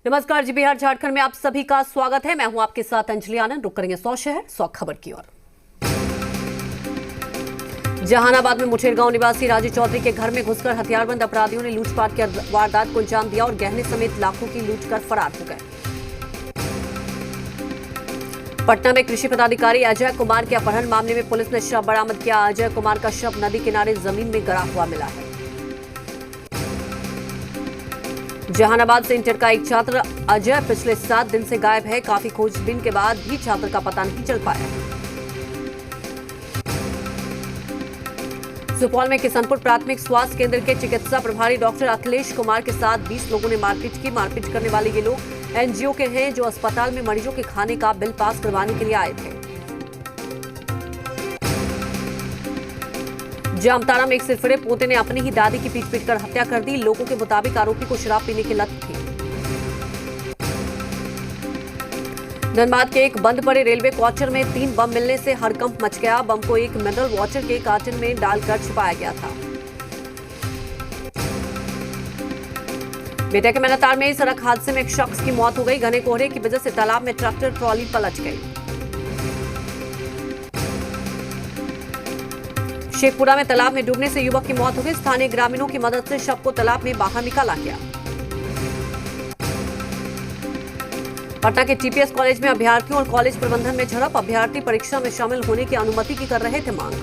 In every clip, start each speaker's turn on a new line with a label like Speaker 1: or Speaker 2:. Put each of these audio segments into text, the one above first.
Speaker 1: नमस्कार जी, बिहार झारखंड में आप सभी का स्वागत है। मैं हूं आपके साथ अंजलि आनंद। रुक करेंगे 100 शहर 100 खबर की ओर। जहानाबाद में मुठेर गांव निवासी राजू चौधरी के घर में घुसकर हथियारबंद अपराधियों ने लूटपाट की वारदात को अंजाम दिया और गहने समेत लाखों की लूट कर फरार हो गए। पटना में कृषि पदाधिकारी अजय कुमार के अपहरण मामले में पुलिस ने शव बरामद किया। अजय कुमार का शव नदी किनारे जमीन में गड़ा हुआ मिला है। जहानाबाद से इंटर का एक छात्र अजय पिछले 7 दिन से गायब है। काफी खोजबीन के बाद भी छात्र का पता नहीं चल पाया। सुपौल में किशनपुर प्राथमिक स्वास्थ्य केंद्र के चिकित्सा प्रभारी डॉक्टर अखिलेश कुमार के साथ 20 लोगों ने मारपीट की। मारपीट करने वाले ये लोग एनजीओ के हैं जो अस्पताल में मरीजों के खाने का बिल पास करवाने के लिए आए थे। जामताड़ा में एक सिरफिरे पोते ने अपनी ही दादी की पीट कर हत्या कर दी। लोगों के मुताबिक आरोपी को शराब पीने की लत थी। धनबाद के एक बंद पड़े रेलवे क्वार्टर में 3 बम मिलने से हड़कंप मच गया। बम को एक मिनरल वाटर के कार्टन में डालकर छिपाया गया था। बेटा के मैनातार में सड़क हादसे में एक शख्स की मौत हो गई। घने कोहरे की वजह से तालाब में ट्रैक्टर ट्रॉली पलट गई। शेखपुरा में तालाब में डूबने से युवक की मौत हो गई। स्थानीय ग्रामीणों की मदद से शव को तालाब में बाहर निकाला गया। पटना के टीपीएस कॉलेज में अभ्यर्थियों और कॉलेज प्रबंधन में झड़प। अभ्यर्थी परीक्षा में शामिल होने की अनुमति की कर रहे थे मांग।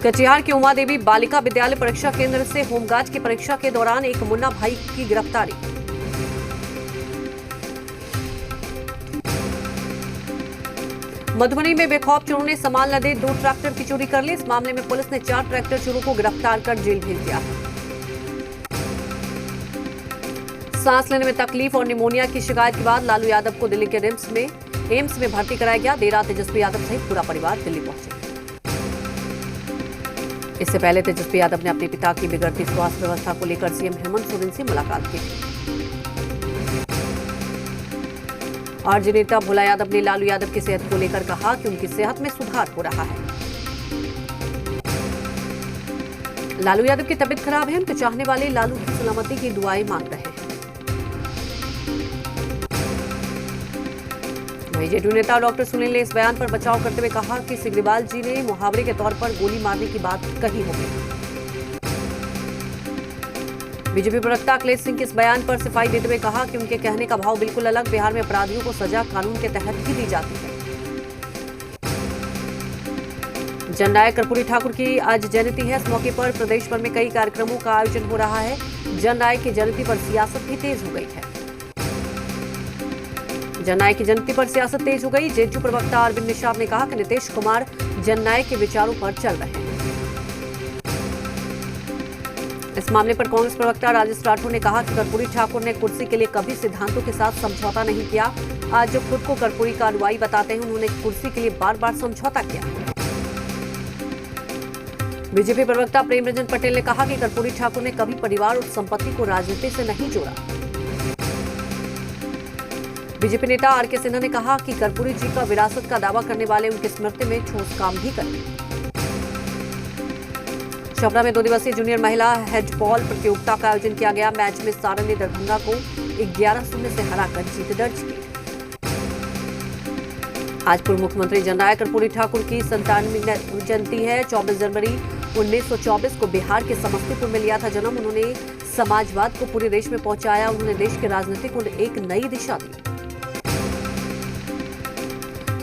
Speaker 1: कटिहार के उमा देवी बालिका विद्यालय परीक्षा केंद्र से होमगार्ड की परीक्षा के दौरान एक मुन्ना भाई की गिरफ्तारी। मधुबनी में बेखौफ चोरों ने सामान लदे 2 ट्रैक्टर की चोरी कर ली। इस मामले में पुलिस ने 4 ट्रैक्टर चोरों को गिरफ्तार कर जेल भेज दिया। सांस लेने में तकलीफ और निमोनिया की शिकायत के बाद लालू यादव को दिल्ली के एम्स में भर्ती कराया गया। देर रात तेजस्वी यादव सहित पूरा परिवार दिल्ली पहुंचे। इससे पहले तेजस्वी यादव ने अपने पिता की बिगड़ती स्वास्थ्य व्यवस्था को लेकर सीएम हेमंत सोरेन से मुलाकात की थी। आरजेडी नेता भोला यादव ने लालू यादव की सेहत को लेकर कहा कि उनकी सेहत में सुधार हो रहा है। लालू यादव की तबीयत खराब है। उनके चाहने वाले लालू की सलामती की दुआएं मांग रहे हैं। वहीं जेडीयू नेता डॉक्टर सुनील ने इस बयान पर बचाव करते हुए कहा कि सिग्रीवाल जी ने मुहावरे के तौर पर गोली मारने की बात कही होगी। बीजेपी प्रवक्ता अखिलेश सिंह के इस बयान पर सफाई देते हुए कहा कि उनके कहने का भाव बिल्कुल अलग। बिहार में अपराधियों को सजा कानून के तहत ही दी जाती है। जननायक कर्पूरी ठाकुर की आज जयंती है। इस मौके पर प्रदेश भर में कई कार्यक्रमों का आयोजन हो रहा है। जननायक की जयंती पर सियासत भी तेज हो गई है। जननायक की जयंती पर सियासत तेज हो गई। जेडीयू प्रवक्ता अरविंद निषाद ने कहा कि नीतीश कुमार जननायक के विचारों पर चल रहे हैं। इस मामले पर कांग्रेस प्रवक्ता राजेश राठौर ने कहा कि कर्पूरी ठाकुर ने कुर्सी के लिए कभी सिद्धांतों के साथ समझौता नहीं किया। आज जो खुद को कर्पूरी का अनुयायी बताते हैं, उन्होंने कुर्सी के लिए बार-बार समझौता किया। बीजेपी प्रवक्ता प्रेम रंजन पटेल ने कहा कि कर्पूरी ठाकुर ने कभी परिवार और संपत्ति को राजनीति से नहीं जोड़ा। बीजेपी नेता आरके सिन्हा ने कहा कि कर्पूरी जी का विरासत का दावा करने वाले उनकी स्मृति में ठोस काम भी करें। छपरा में 2 दिवसीय जूनियर महिला हेडबॉल प्रतियोगिता का आयोजन किया गया। मैच में सारण ने दरभंगा को 11-0 से हराकर जीत दर्ज की। आज पूर्व मुख्यमंत्री जननायक कर्पूरी ठाकुर की 97वीं जयंती है। 24 जनवरी 1924 को बिहार के समस्तीपुर में लिया था जन्म। उन्होंने समाजवाद को पूरे देश में पहुंचाया। उन्होंने देश की राजनीति को एक नई दिशा दी।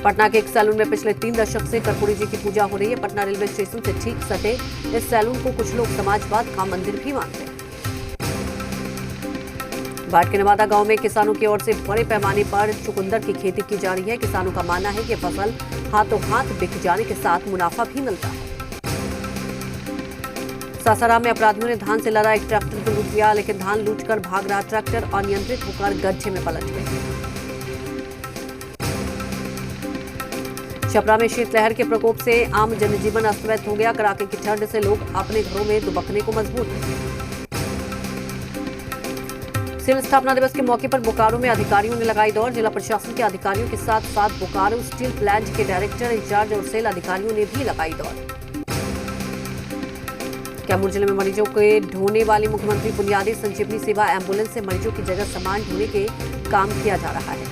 Speaker 1: पटना के एक सैलून में पिछले 3 दशक से कर्पूरी जी की पूजा हो रही है। पटना रेलवे स्टेशन से ठीक सटे इस सैलून को कुछ लोग समाजवाद का मंदिर भी मानते हैं। बाट के नवादा गांव में किसानों की ओर से बड़े पैमाने पर चुकंदर की खेती की जा रही है। किसानों का मानना है कि फसल हाथों हाथ बिक जाने के साथ मुनाफा भी मिलता है। सासाराम में अपराधियों ने धान से लदा एक ट्रैक्टर को लूट लिया, लेकिन धान लूटकर भाग रहा ट्रैक्टर अनियंत्रित होकर गड्ढे में पलट गया। छपरा में शीतलहर के प्रकोप से आम जनजीवन अस्त व्यस्त हो गया। कड़ाके की ठंड से लोग अपने घरों में दुबकने को मजबूर हैं। सिविल स्थापना दिवस के मौके पर बोकारो में अधिकारियों ने लगाई दौड़। जिला प्रशासन के अधिकारियों के साथ साथ बोकारो स्टील प्लांट के डायरेक्टर इंचार्ज और सेल अधिकारियों ने भी लगाई दौड़। कैमूर जिले में मरीजों के ढोने वाली मुख्यमंत्री बुनियादी संजीवनी सेवा एम्बुलेंस से मरीजों की जगह सामान ढोने के काम किया जा रहा है।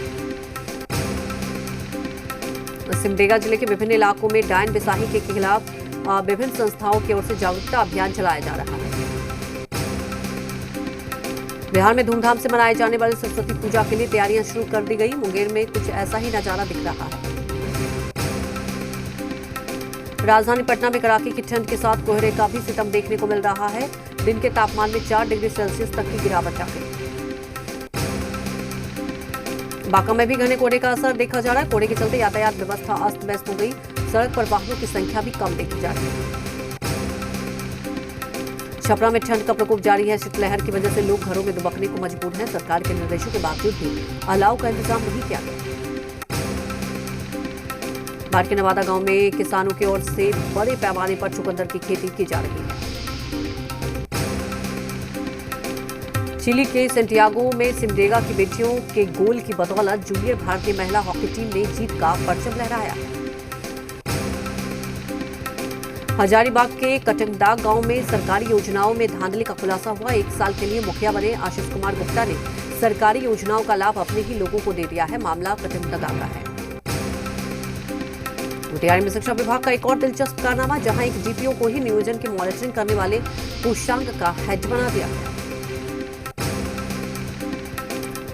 Speaker 1: सिमडेगा जिले के विभिन्न इलाकों में डायन बिसाही के खिलाफ विभिन्न संस्थाओं की ओर से जागरूकता अभियान चलाया जा रहा है। बिहार में धूमधाम से मनाए जाने वाली सरस्वती पूजा के लिए तैयारियां शुरू कर दी गई। मुंगेर में कुछ ऐसा ही नजारा दिख रहा है। राजधानी पटना में कड़ाके की ठंड के साथ कोहरे का भी सितम देखने को मिल रहा है। दिन के तापमान में 4 डिग्री सेल्सियस तक की गिरावट आ गई। बांका में भी घने कोहरे का असर देखा जा रहा है। कोहरे के चलते यातायात व्यवस्था अस्त व्यस्त हो गई। सड़क पर वाहनों की संख्या भी कम देखी जा रही है। छपरा में ठंड का प्रकोप जारी है। शीतलहर की वजह से लोग घरों में दुबकने को मजबूर हैं। सरकार के निर्देशों के बावजूद भी अलाव का इंतजाम नहीं किया गया। बाढ़ के नवादा गांव में किसानों की ओर से बड़े पैमाने पर चुकंदर की खेती की जा रही है। चिली के सेंटियागो में सिमडेगा की बेटियों के गोल की बदौलत जूनियर भारतीय महिला हॉकी टीम ने जीत का परचम लहराया। हजारीबाग के कटंगदाग गांव में सरकारी योजनाओं में धांधली का खुलासा हुआ। 1 साल के लिए मुखिया बने आशीष कुमार गुप्ता ने सरकारी योजनाओं का लाभ अपने ही लोगों को दे दिया है। मामला कटंगदाग का है। मोतिहारी में शिक्षा विभाग का एक और दिलचस्प कारनामा, जहां एक डीपीओ को ही नियोजन की मॉनिटरिंग करने वाले कोषांग का हेड बना दिया गया।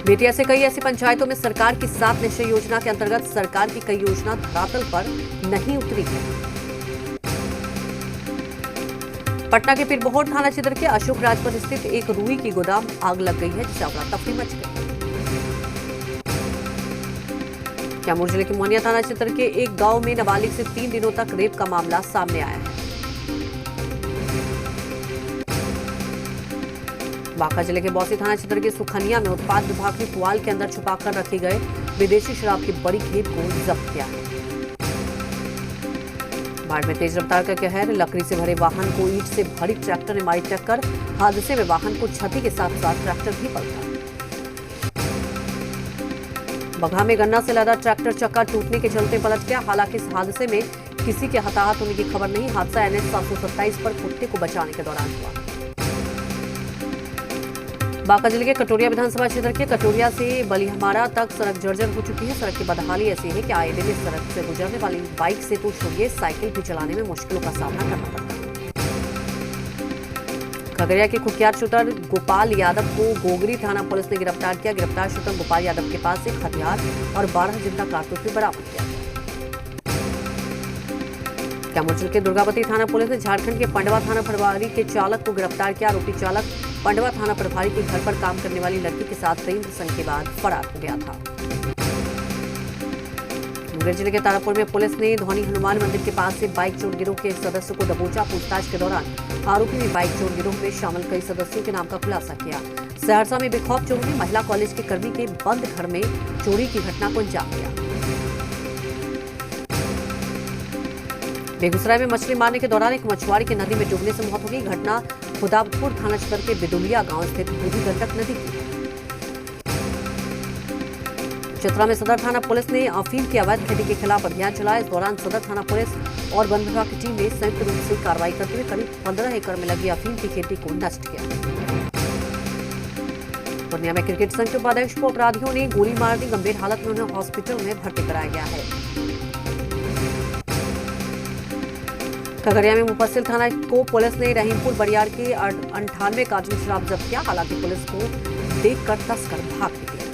Speaker 1: बेटिया से कई ऐसी पंचायतों में सरकार की 7 निश्चय योजना के अंतर्गत सरकार की कई योजना धरातल पर नहीं उतरी है। पटना के पीरबहोर थाना क्षेत्र के अशोक राज पर स्थित एक रुई की गोदाम आग लग गई है, जिससे अफरा-तफरी मच गई। कैमूर जिले के मोहनिया थाना क्षेत्र के एक गांव में नाबालिग से 3 दिनों तक रेप का मामला सामने आया है। बांका जिले के बौसी थाना क्षेत्र के सुखनिया में उत्पाद विभाग ने पुआल के अंदर छुपाकर रखे गए विदेशी शराब की बड़ी खेप को जब्त किया है। बाढ़ में तेज रफ्तार का कहर, लकड़ी से भरे वाहन को ईंट से भरी ट्रैक्टर ने मारी टक्कर। हादसे में वाहन को क्षति के साथ साथ ट्रैक्टर भी पलटा। बगहा में गन्ना से लदा ट्रैक्टर चक्का टूटने के चलते पलट गया। हालांकि इस हादसे में किसी के हताहत होने की खबर नहीं। हादसा NH 727 पर कुत्ते को बचाने के दौरान हुआ। बांका जिले के कटोरिया विधानसभा क्षेत्र के कटोरिया से बलिहमारा तक सड़क जर्जर हो चुकी है। सड़क की बदहाली ऐसी है कि आए दिन इस सड़क से गुजरने वाली बाइक से तो छोड़िए, साइकिल भी चलाने में मुश्किलों का सामना करना पड़ता है। खगड़िया के कुख्यात शूटर गोपाल यादव को गोगरी थाना पुलिस ने गिरफ्तार किया। गिरफ्तार शूटर गोपाल यादव के पास एक हथियार और 12 जिंदा कारतूस भी बरामद किया। कैमूर जिले के दुर्गावती थाना पुलिस ने झारखंड के पंडवा थाना प्रभारी के चालक को गिरफ्तार किया। आरोपी चालक पंडवा थाना प्रभारी के घर पर काम करने वाली लड़की के साथ प्रेम प्रसंग के बाद फरार हो गया था। मुंगेर जिले के तारापुर में पुलिस ने धौनी हनुमान मंदिर के पास से बाइक चोर गिरोह के सदस्य को दबोचा। पूछताछ के दौरान आरोपी ने बाइक चोर गिरोह में शामिल कई सदस्यों के नाम का खुलासा किया। सहरसा में बेखौफ चोरों ने महिला कॉलेज के कर्मी के बंद घर में चोरी की घटना को अंजाम दिया। बेगूसराय में मछली मारने के दौरान एक मछुआरे की नदी में डूबने से मौत हो गई। घटना खुदाबपुर थाना क्षेत्र के बिदुलिया गांव स्थित बूढ़ी गंडक नदी की है। चतरा में सदर थाना पुलिस ने अफीम की अवैध खेती के खिलाफ अभियान चलाया। इस दौरान सदर थाना पुलिस और वन विभाग की टीम ने संयुक्त रूप से कार्रवाई करते हुए करीब 15 एकड़ में लगी अफीम की खेती को नष्ट किया। पूर्णिया में क्रिकेट संघ के उपाध्यक्ष को अपराधियों ने गोली मार दी। गंभीर हालत में उन्हें हॉस्पिटल में भर्ती कराया गया है। खगड़िया में मुफस्सिल थाना को पुलिस ने रहीमपुर बरियार के 98 कार्टन शराब जब्त किया। हालांकि पुलिस को देखकर तस्कर भाग निकले।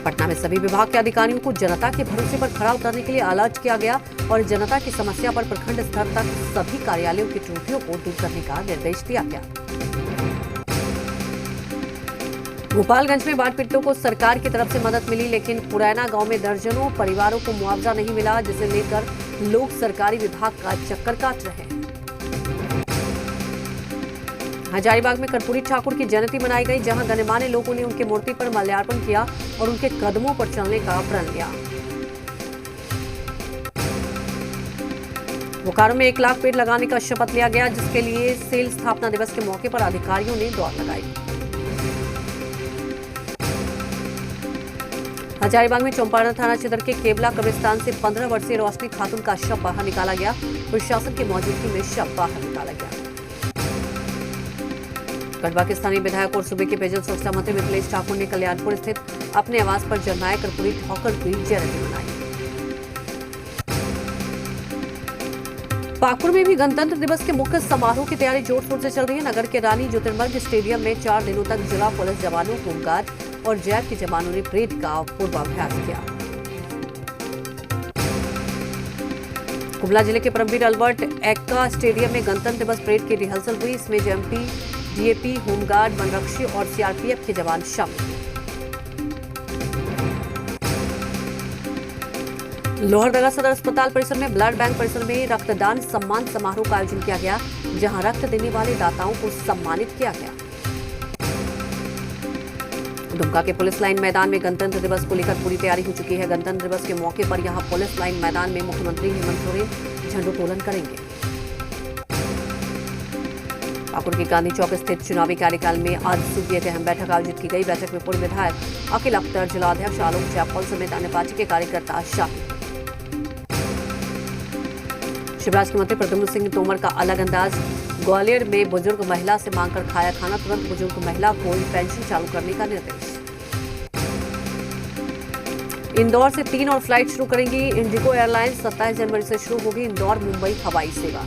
Speaker 1: पटना में सभी विभाग के अधिकारियों को जनता के भरोसे पर खरा उतरने के लिए अलर्ट किया गया और जनता की समस्या पर प्रखंड स्तर तक सभी कार्यालयों की त्रुटियों को दूर करने का निर्देश दिया गया। गोपालगंज में बाढ़ पीड़ितों को सरकार की तरफ से मदद मिली, लेकिन पुरैना गांव में दर्जनों परिवारों को मुआवजा नहीं मिला, जिसे लेकर लोग सरकारी विभाग का चक्कर काट रहे हैं। हजारीबाग में कर्पूरी ठाकुर की जयंती मनाई गई, जहां गणमान्य लोगों ने उनकी मूर्ति पर माल्यार्पण किया और उनके कदमों पर चलने का प्रण लिया। बोकारो में 1 लाख पेड़ लगाने का शपथ लिया गया, जिसके लिए सेल स्थापना दिवस के मौके पर अधिकारियों ने दौड़ लगाई। हजारीबाग में चौपारण थाना क्षेत्र के केबला कब्रिस्तान से 15 वर्षीय रोशनी खातून का शव बाहर निकाला गया। प्रशासन की मौजूदगी में शव बाहर निकाला गया। गढ़वा के स्थानीय विधायक और सूबे के पेयजल सुरक्षा मंत्री मिथिलेश ठाकुर ने कल्याणपुर स्थित अपने आवास पर जननायक कर्पूरी ठाकुर की जयंती मनाई। पाकुड़ में भी गणतंत्र दिवस के मुख्य समारोह की तैयारी जोर शोर से चल रही है। नगर के रानी ज्योतिर्मर्ग स्टेडियम में 4 दिनों तक जिला पुलिस जवानों, होमगार्ड और जैप के जवानों ने परेड का पूर्वाभ्यास किया। कुंभला जिले के परमवीर अल्बर्ट एक्का स्टेडियम में गणतंत्र दिवस परेड की रिहर्सल हुई। इसमें जेएमपी, डीएपी, होमगार्ड, वनरक्षी और सीआरपीएफ के जवान शामिल। लोहरदगा सदर अस्पताल परिसर में ब्लड बैंक परिसर में रक्तदान सम्मान समारोह का आयोजन किया गया, जहां रक्त देने वाले दाताओं को सम्मानित किया गया। दुमका के पुलिस लाइन मैदान में गणतंत्र दिवस को लेकर पूरी तैयारी हो चुकी है। गणतंत्र दिवस के मौके पर यहां पुलिस लाइन मैदान में मुख्यमंत्री हेमंत सोरेन झंडोत्तोलन करेंगे। पाकुड़ के गांधी चौक स्थित चुनावी कार्यकाल में आज सुबह एक अहम बैठक आयोजित की गई। बैठक में पूर्व विधायक अखिल अख्तर, जिलाध्यक्ष आलोक जायसवाल समेत अन्य पार्टी के कार्यकर्ता शामिल। शिवराज के मंत्री प्रद्युम्न सिंह तोमर का अलग अंदाज। ग्वालियर में बुजुर्ग महिला से मांगकर खाया खाना, तुरंत बुजुर्ग महिला को पेंशन चालू करने का निर्देश। इंदौर से 3 और फ्लाइट शुरू करेंगी इंडिगो एयरलाइंस। 27 जनवरी से शुरू होगी इंदौर मुंबई हवाई सेवा।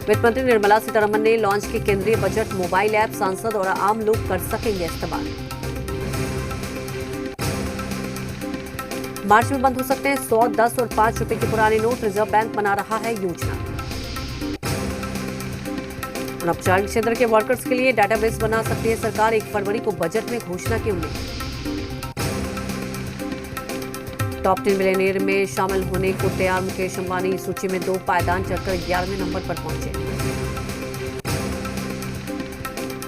Speaker 1: वित्त मंत्री निर्मला सीतारमण ने लॉन्च की केंद्रीय बजट मोबाइल ऐप। सांसद और आम लोग कर सकेंगे इस्तेमाल। मार्च में बंद हो सकते हैं 100, 10 और 5 रुपए के पुराने नोट। रिजर्व बैंक बना रहा है योजना। अनौपचारिक क्षेत्र के वर्कर्स के लिए डेटाबेस बना सकती है सरकार। 1 फरवरी को बजट में घोषणा की उम्मीद। टॉप 10 मिलियनेयर में शामिल होने को तैयार मुकेश अंबानी। सूची में 2 पायदान चढ़कर 11वें नंबर पर पहुंचे।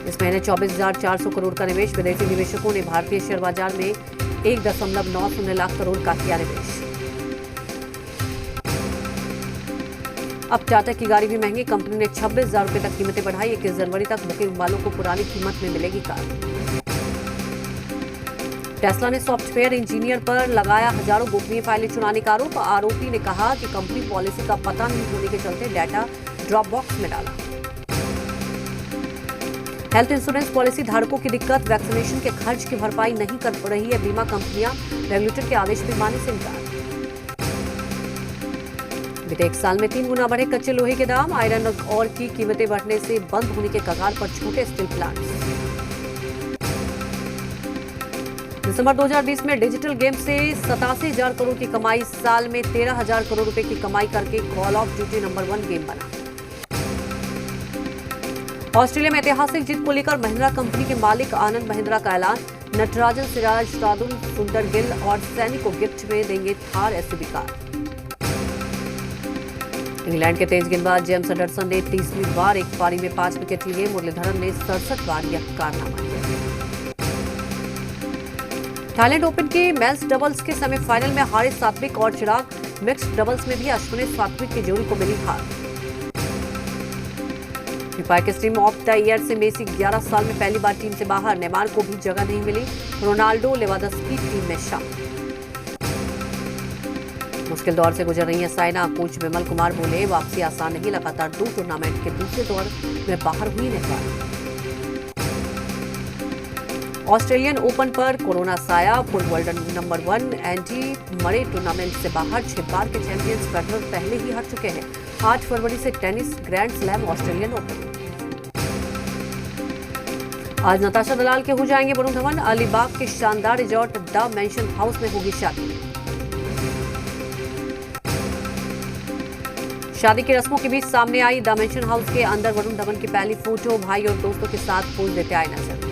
Speaker 1: इस महीने 24,400 करोड़ का निवेश। विदेशी निवेशकों ने भारतीय शेयर बाजार में 1.90 लाख करोड़ का किया निवेश। अब टाटा की गाड़ी भी महंगी। कंपनी ने 26,000 रुपए तक कीमतें बढ़ाई। 21 जनवरी तक बुकिंग वालों को पुरानी कीमत में मिलेगी कार। टेस्ला ने सॉफ्टवेयर इंजीनियर पर लगाया हजारों गोपनीय फाइलें चुराने का आरोप। आरोपी ने कहा कि कंपनी पॉलिसी का पता नहीं होने के चलते डाटा ड्रॉप बॉक्स में डाला। हेल्थ इंश्योरेंस पॉलिसी धारकों की दिक्कत। वैक्सीनेशन के खर्च की भरपाई नहीं कर रही है बीमा कंपनियां। रेगुलेटर के आदेश भी मानने से इनकार। बीते 1 साल में 3 गुना बढ़े कच्चे लोहे के दाम। आयरन और की कीमतें बढ़ने से बंद होने के कगार पर छूटे स्टील प्लांट्स। दिसंबर 2020 में डिजिटल गेम से 87,000 करोड़ की कमाई। साल में 13,000 करोड़ रुपए की कमाई करके call of duty number 1 game बना। ऑस्ट्रेलिया में ऐतिहासिक जीत को लेकर महिंद्रा कंपनी के मालिक आनंद महिंद्रा का ऐलान। नटराजन, सिराज, शार्दुल, सुंदर गिल और सैनी को गिफ्ट में देंगे थार एसयूवी कार। इंग्लैंड के तेज गेंदबाज जेम्स एंडरसन ने 30वीं बार एक पारी में 5 विकेट लिए। मुरलीधरन ने 67 बार यह कारनामा किया। थाईलैंड ओपन के मेंस डबल्स के सेमीफाइनल में हारे सात्विक और चिराग। मिक्स्ड डबल्स में भी अश्विनी सात्विक की जोड़ी को मिली हार। फीफा के टीम ऑफ द ईयर से मेसी 11 साल में पहली बार टीम से बाहर। नेमार को भी जगह नहीं मिली। रोनाल्डो, लेवांडोव्स्की टीम में शामिल। मुश्किल दौर से गुजर रही है साइना। कोच विमल कुमार बोले, वापसी आसान नहीं। लगातार 2 टूर्नामेंट के दूसरे दौर में बाहर हुई नेपाल। ऑस्ट्रेलियन ओपन पर कोरोना साया। पूर्व world number 1 Andy Murray tournament से बाहर। 6 बार के चैंपियंस फेडरर पहले ही हार चुके हैं। 8 फरवरी से tennis grand slam Australian open. आज नताशा दलाल के हो जाएंगे वरुण धवन। अलीबाग के शानदार रिजॉर्ट द मेंशन हाउस में होगी शादी। शादी की रस्मों के बीच सामने आई द मेंशन हाउस के अंदर वरुण धवन की पहली फोटो। भाई और दोस्तों के साथ पोज देते आए नजर।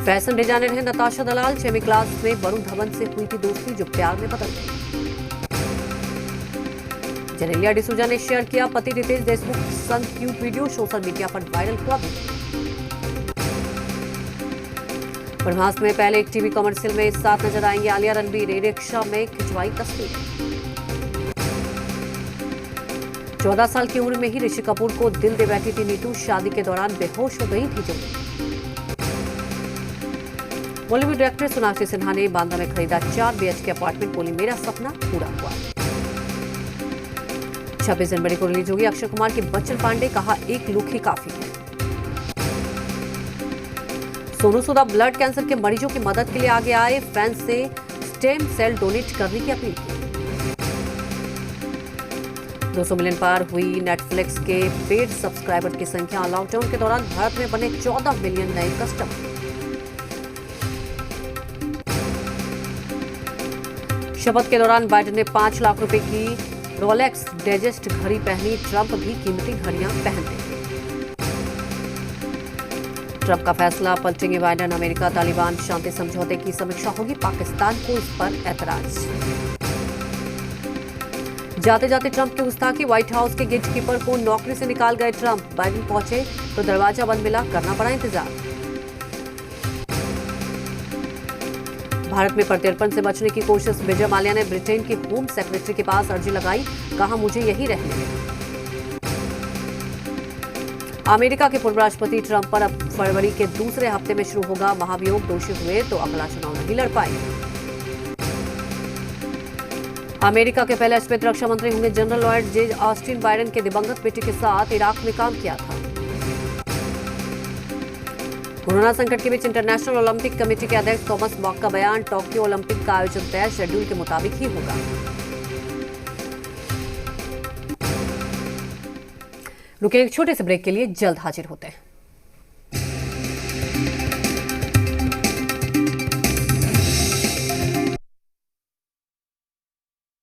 Speaker 1: फैशन डिजाइनर है नताशा दलाल। 6वीं क्लास में वरुण धवन से हुई थी दोस्ती, जो प्यार में बदल गई। जेनेलिया डिसूजा ने शेयर किया पति रितेश देशमुख संग क्यूट वीडियो। सोशल मीडिया पर वायरल हुआ वीडियो। ब्रह्मास्त्र में पहले एक टीवी कमर्शियल में साथ नजर आएंगे आलिया, रणबीर। ई रिक्शा में खिंचवाई तस्वीर। 14 साल की उम्र में ही ऋषि कपूर को दिल दे बैठी थी नीतू। शादी के दौरान बेहोश हो गई थी जोड़ी। बॉलीवुड डायरेक्टर सोनाक्षी सिन्हा ने बांद्रा में खरीदा 4 BHK अपार्टमेंट, बोली मेरा सपना पूरा हुआ। 26 जनवरी को रिलीज होगी अक्षय कुमार की बच्चन पांडे, कहा एक लुक ही काफी है। सोनू सूद ब्लड कैंसर के मरीजों की मदद के लिए आगे आए, फैंस से स्टेम सेल डोनेट करने की अपील की। 200 मिलियन पार हुई नेटफ्लिक्स के पेड सब्सक्राइबर की संख्या, लॉकडाउन के दौरान भारत में बने 14 मिलियन नए कस्टमर। शपथ के दौरान बाइडेन ने 5 लाख रुपए की रोलेक्स डाइजेस्ट घड़ी पहनी, ट्रंप भी कीमती घड़ियां पहनते हैं। ट्रंप का फैसला पलटेंगे बाइडेन, अमेरिका तालिबान शांति समझौते की समीक्षा होगी, पाकिस्तान को इस पर ऐतराज। जाते जाते ट्रंप की गुस्ताखी, व्हाइट हाउस के गेटकीपर को नौकरी से निकाल गए ट्रंप, बाइडेन पहुंचे तो दरवाजा बंद मिला, करना पड़ा इंतजार। भारत में प्रत्यर्पण से बचने की कोशिश, विजय माल्या ने ब्रिटेन के होम सेक्रेटरी के पास अर्जी लगाई, कहा मुझे यही रहने दें। अमेरिका के पूर्व राष्ट्रपति ट्रंप पर अब फरवरी के दूसरे हफ्ते में शुरू होगा महाभियोग, दोषी हुए तो अगला चुनाव नहीं लड़ पाएंगे। अमेरिका के पहले श्वेत रक्षा मंत्री होंगे जनरल लॉयड जे ऑस्टिन, बाइडेन के दिवंगत बेटे के साथ इराक में काम किया था। कोरोना संकट के बीच इंटरनेशनल ओलंपिक कमेटी के अध्यक्ष थॉमस बॉक का बयान, टोक्यो ओलंपिक का आयोजन तय शेड्यूल के मुताबिक ही होगा। रुके एक छोटे से ब्रेक के लिए, जल्द हाजिर होते हैं।